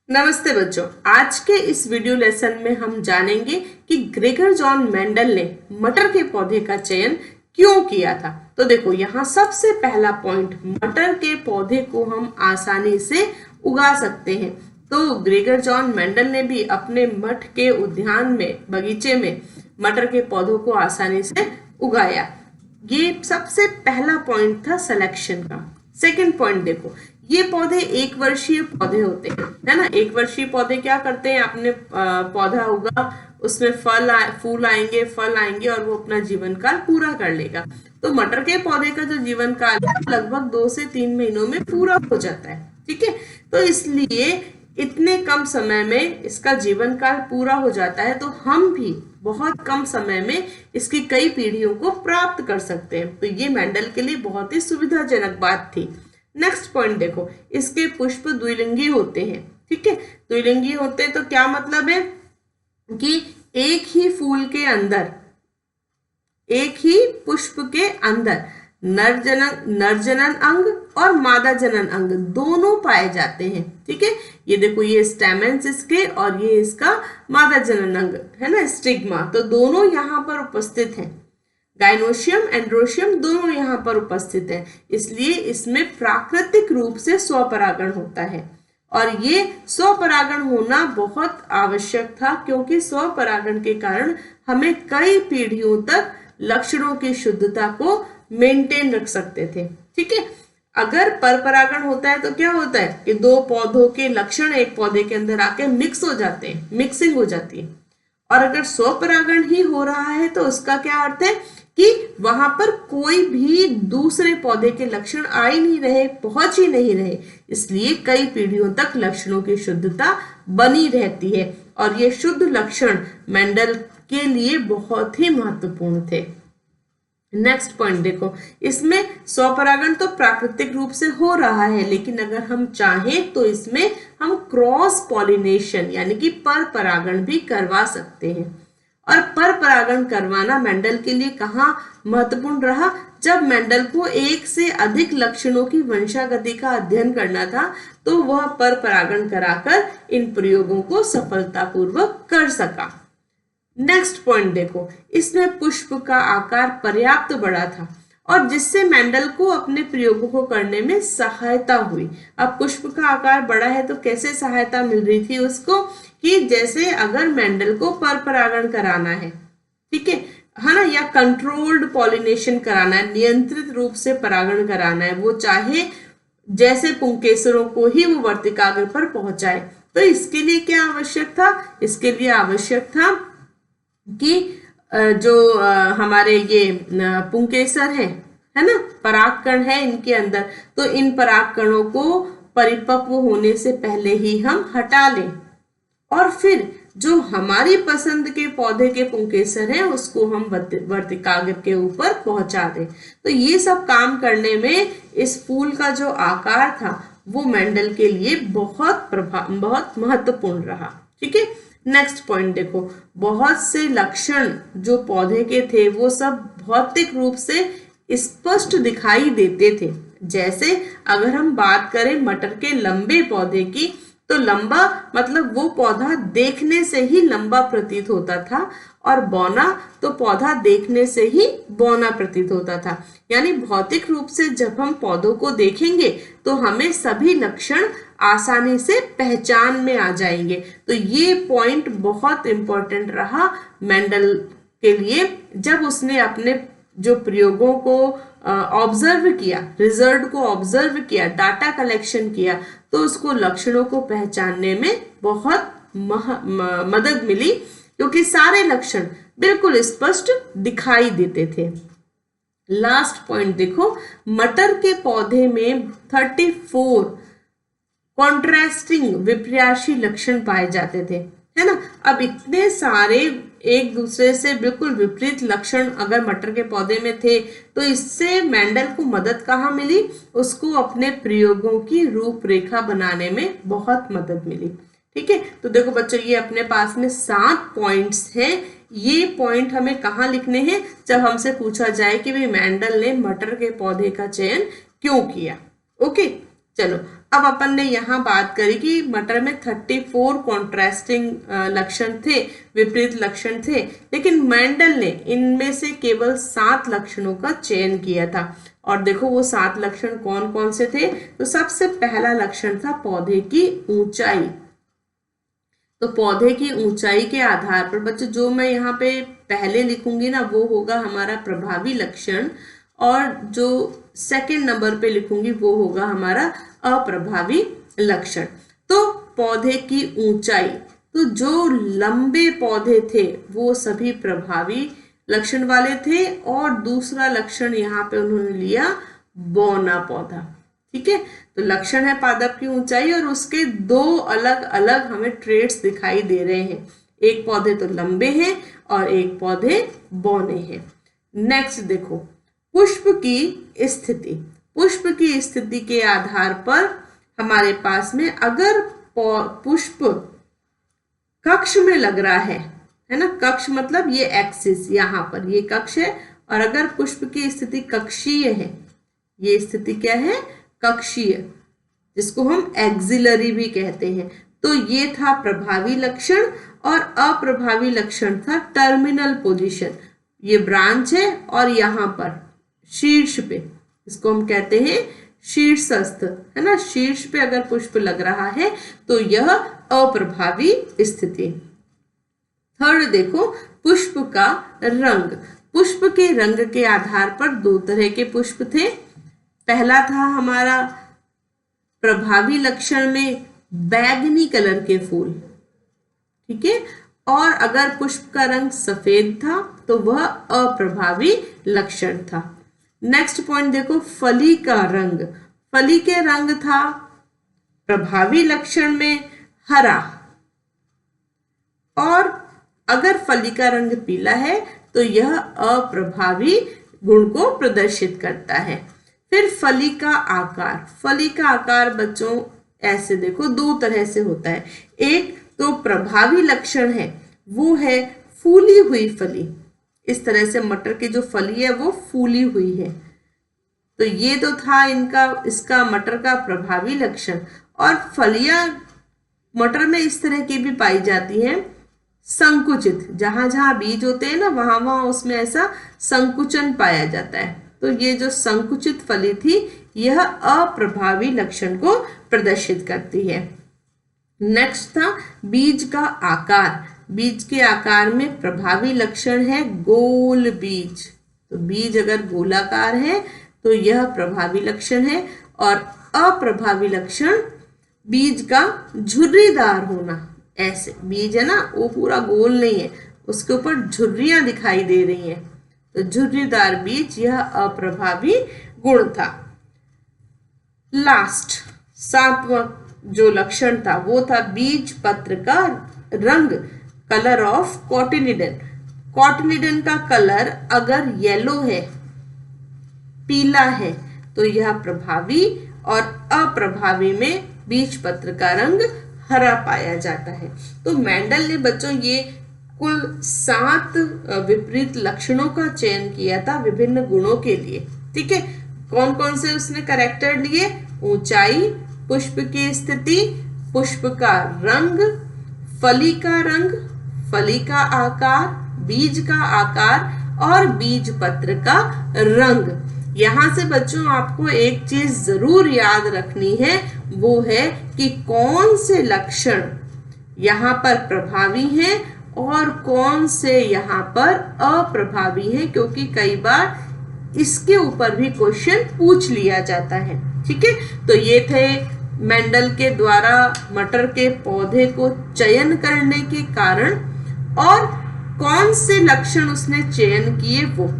नमस्ते बच्चों। आज के इस वीडियो लेसन में हम जानेंगे कि ग्रेगर जॉन मेंडल ने मटर के पौधे का चयन क्यों किया था। तो देखो, यहाँ सबसे पहला पॉइंट, मटर के पौधे को हम आसानी से उगा सकते हैं। तो ग्रेगर जॉन मेंडल ने भी अपने मठ के उद्यान में, बगीचे में मटर के पौधों को आसानी से उगाया। ये सबसे पहला पॉइंट था सिलेक्शन का। सेकंड पॉइंट देखो, ये पौधे एक वर्षीय पौधे होते हैं, है ना। एक वर्षीय पौधे क्या करते हैं, आपने पौधा उगा, उसमें फूल आएंगे, फल आएंगे और वो अपना जीवन काल पूरा कर लेगा। तो मटर के पौधे का जो जीवन काल है लगभग 2 से 3 महीनों में पूरा हो जाता है, ठीक है। तो इसलिए इतने कम समय में इसका जीवन काल पूरा हो जाता है, तो हम भी बहुत कम समय में इसकी कई पीढ़ियों को प्राप्त कर सकते हैं। तो ये मेंडल के लिए बहुत ही सुविधाजनक बात थी। नेक्स्ट पॉइंट देखो, इसके पुष्प द्विलिंगी होते हैं, ठीक है। द्विलिंगी होते हैं तो क्या मतलब है कि एक ही फूल के अंदर, एक ही पुष्प के अंदर नर जनन अंग और मादा जनन अंग दोनों पाए जाते हैं, ठीक है। ये देखो, ये स्टेमेंस इसके और ये इसका मादा जनन अंग है ना, स्टिग्मा, तो दोनों यहाँ पर उपस्थित हैं। गाइनोशियम, एंड्रोशियम दोनों यहाँ पर उपस्थित है। इसलिए इसमें प्राकृतिक रूप से स्वपरागण होता है और ये स्वपरागण होना बहुत आवश्यक था, क्योंकि स्वपरागण के कारण हमें कई पीढ़ियों तक लक्षणों की शुद्धता को मेंटेन रख सकते थे, ठीक है। अगर परपरागण होता है तो क्या होता है कि दो पौधों के लक्षण एक पौधे के अंदर आके मिक्स हो जाते हैं, मिक्सिंग हो जाती है। और अगर स्वपरागण ही हो रहा है तो उसका क्या अर्थ है कि वहां पर कोई भी दूसरे पौधे के लक्षण आ ही नहीं रहे, पहुंच ही नहीं रहे। इसलिए कई पीढ़ियों तक लक्षणों की शुद्धता बनी रहती है और ये शुद्ध लक्षण मेंडल के लिए बहुत ही महत्वपूर्ण थे। नेक्स्ट पॉइंट देखो, इसमें स्वपरागण तो प्राकृतिक रूप से हो रहा है, लेकिन अगर हम चाहें तो इसमें हम क्रॉस पॉलिनेशन यानी कि पर परागण भी करवा सकते हैं। और पर परागण करवाना मेंडल के लिए कहाँ महत्वपूर्ण रहा, जब मेंडल को एक से अधिक लक्षणों की वंशागति का अध्ययन करना था, तो वह पर परागण कराकर इन प्रयोगों को सफलतापूर्वक कर सका। नेक्स्ट पॉइंट देखो, इसमें पुष्प का आकार पर्याप्त बड़ा था और जिससे मेंडल को अपने प्रयोगों को करने में सहायता हुई। अब पुष्प का आकार बड़ा है तो कैसे सहायता मिल रही थी उसको, कि जैसे अगर मेंडल को पर परागण कराना है, ठीक है ना, या कंट्रोल्ड पॉलिनेशन कराना है, नियंत्रित रूप से परागण कराना है, वो चाहे जैसे पुंकेसरों को ही वो वर्तिकाग्र पर पहुंचाए, तो इसके लिए क्या आवश्यक था, इसके लिए आवश्यक था कि जो हमारे ये पुंकेसर है ना, परागकण है इनके अंदर, तो इन परागकणों को परिपक्व होने से पहले ही हम हटा लें और फिर जो हमारी पसंद के पौधे के पुंकेसर हैं उसको हम वर्तिकाग्र के ऊपर पहुंचा दें। तो ये सब काम करने में इस फूल का जो आकार था वो मेंडल के लिए बहुत महत्वपूर्ण रहा, ठीक है। नेक्स्ट पॉइंट देखो, बहुत से लक्षण जो पौधे के थे वो सब भौतिक रूप से स्पष्ट दिखाई देते थे। जैसे अगर हम बात करें मटर के लंबे पौधे की, तो लंबा मतलब वो पौधा देखने से ही लंबा प्रतीत होता था और बौना तो पौधा देखने से ही बौना प्रतीत होता था। यानी भौतिक रूप से जब हम पौधों को देखेंगे तो हमें सभी लक्षण आसानी से पहचान में आ जाएंगे। तो ये पॉइंट बहुत इंपॉर्टेंट रहा मेंडल के लिए, जब उसने अपने जो प्रयोगों को ऑब्जर्व किया, रिजल्ट को ऑब्जर्व किया, डाटा कलेक्शन किया, तो उसको लक्षणों को पहचानने में बहुत मदद मिली, क्योंकि सारे लक्षण बिल्कुल स्पष्ट दिखाई देते थे। लास्ट पॉइंट देखो, मटर के पौधे में 34 कॉन्ट्रास्टिंग विपर्यासी लक्षण पाए जाते थे, है ना। अब इतने सारे एक दूसरे से बिल्कुल विपरीत लक्षण अगर मटर के पौधे में थे, तो इससे मेंडल को मदद कहाँ मिली, उसको अपने प्रयोगों की रूपरेखा बनाने में बहुत मदद मिली, ठीक है। तो देखो बच्चों, ये अपने पास में 7 पॉइंट्स हैं। ये पॉइंट हमें कहाँ लिखने हैं, जब हमसे पूछा जाए कि भाई मेंडल ने मटर के पौधे का चयन क्यों किया। ओके, चलो अब अपन ने यहाँ बात करी कि मटर में 34 कॉन्ट्रास्टिंग लक्षण थे, विपरीत लक्षण थे, लेकिन मेंडल ने इनमें से केवल 7 लक्षणों का चयन किया था। और देखो वो 7 लक्षण कौन कौन से थे। तो सबसे पहला लक्षण था पौधे की ऊंचाई। तो पौधे की ऊंचाई के आधार पर बच्चों जो मैं यहाँ पे पहले लिखूंगी ना वो होगा हमारा प्रभावी लक्षण, और जो सेकंड नंबर पे लिखूंगी वो होगा हमारा अप्रभावी लक्षण। तो पौधे की ऊंचाई, तो जो लंबे पौधे थे वो सभी प्रभावी लक्षण वाले थे, और दूसरा लक्षण यहाँ पे उन्होंने लिया बौना पौधा। ठीक है, तो लक्षण है पादप की ऊंचाई और उसके 2 अलग अलग हमें ट्रेट्स दिखाई दे रहे हैं। एक पौधे तो लंबे हैं और एक पौधे बौने हैं। नेक्स्ट देखो पुष्प की स्थिति। पुष्प की स्थिति के आधार पर हमारे पास में अगर पुष्प कक्ष में लग रहा है ना, कक्ष मतलब ये एक्सिस, यहाँ पर ये कक्ष है, और अगर पुष्प की स्थिति कक्षीय है, ये स्थिति क्या है, कक्षीय, जिसको हम एक्सिलरी भी कहते हैं, तो ये था प्रभावी लक्षण। और अप्रभावी लक्षण था टर्मिनल पोजीशन, ये ब्रांच है और यहाँ पर शीर्ष पे, इसको हम कहते हैं शीर्षस्थ, है ना, शीर्ष पे अगर पुष्प लग रहा है तो यह अप्रभावी स्थिति। थर्ड देखो पुष्प का रंग। पुष्प के रंग के आधार पर 2 तरह के पुष्प थे। पहला था हमारा प्रभावी लक्षण में बैंगनी कलर के फूल, ठीक है, और अगर पुष्प का रंग सफेद था तो वह अप्रभावी लक्षण था। नेक्स्ट पॉइंट देखो फली का रंग। फली के रंग था प्रभावी लक्षण में हरा, और अगर फली का रंग पीला है तो यह अप्रभावी गुण को प्रदर्शित करता है। फिर फली का आकार। फली का आकार बच्चों ऐसे देखो 2 तरह से होता है। एक तो प्रभावी लक्षण है वो है फूली हुई फली, इस तरह से मटर की जो फली है वो फूली हुई है, तो ये तो था इसका मटर का प्रभावी लक्षण। और फलियां मटर में इस तरह की भी पाई जाती हैं संकुचित, जहां जहां बीज होते हैं ना वहां वहां उसमें ऐसा संकुचन पाया जाता है, तो ये जो संकुचित फली थी यह अप्रभावी लक्षण को प्रदर्शित करती है। नेक्स्ट था बीज का आकार। बीज के आकार में प्रभावी लक्षण है गोल बीज, तो बीज अगर गोलाकार है तो यह प्रभावी लक्षण है, और अप्रभावी लक्षण बीज का झुर्रीदार होना। ऐसे बीज है ना वो पूरा गोल नहीं है, उसके ऊपर झुर्रियां दिखाई दे रही हैं, तो झुर्रीदार बीज यह अप्रभावी गुण था। लास्ट 7वां जो लक्षण था वो था बीज पत्र का रंग, कलर ऑफ कॉटिलिडन। कॉटिलिडन का कलर अगर येलो है, पीला है, तो यह प्रभावी, और अप्रभावी में बीज पत्र का रंग हरा पाया जाता है। तो मेंडल ने बच्चों ये कुल 7 विपरीत लक्षणों का चयन किया था विभिन्न गुणों के लिए। ठीक है, कौन कौन से उसने कैरेक्टर लिए? ऊंचाई, पुष्प की स्थिति, पुष्प का रंग, फली का रंग, फली का आकार, बीज का आकार और बीज पत्र का रंग। यहाँ से बच्चों आपको एक चीज जरूर याद रखनी है, वो है कि कौन से लक्षण यहाँ पर प्रभावी हैं और कौन से यहाँ पर अप्रभावी हैं, क्योंकि कई बार इसके ऊपर भी क्वेश्चन पूछ लिया जाता है। ठीक है, तो ये थे मेंडल के द्वारा मटर के पौधे को चयन करने के कारण और कौन से लक्षण उसने चयन किए वो।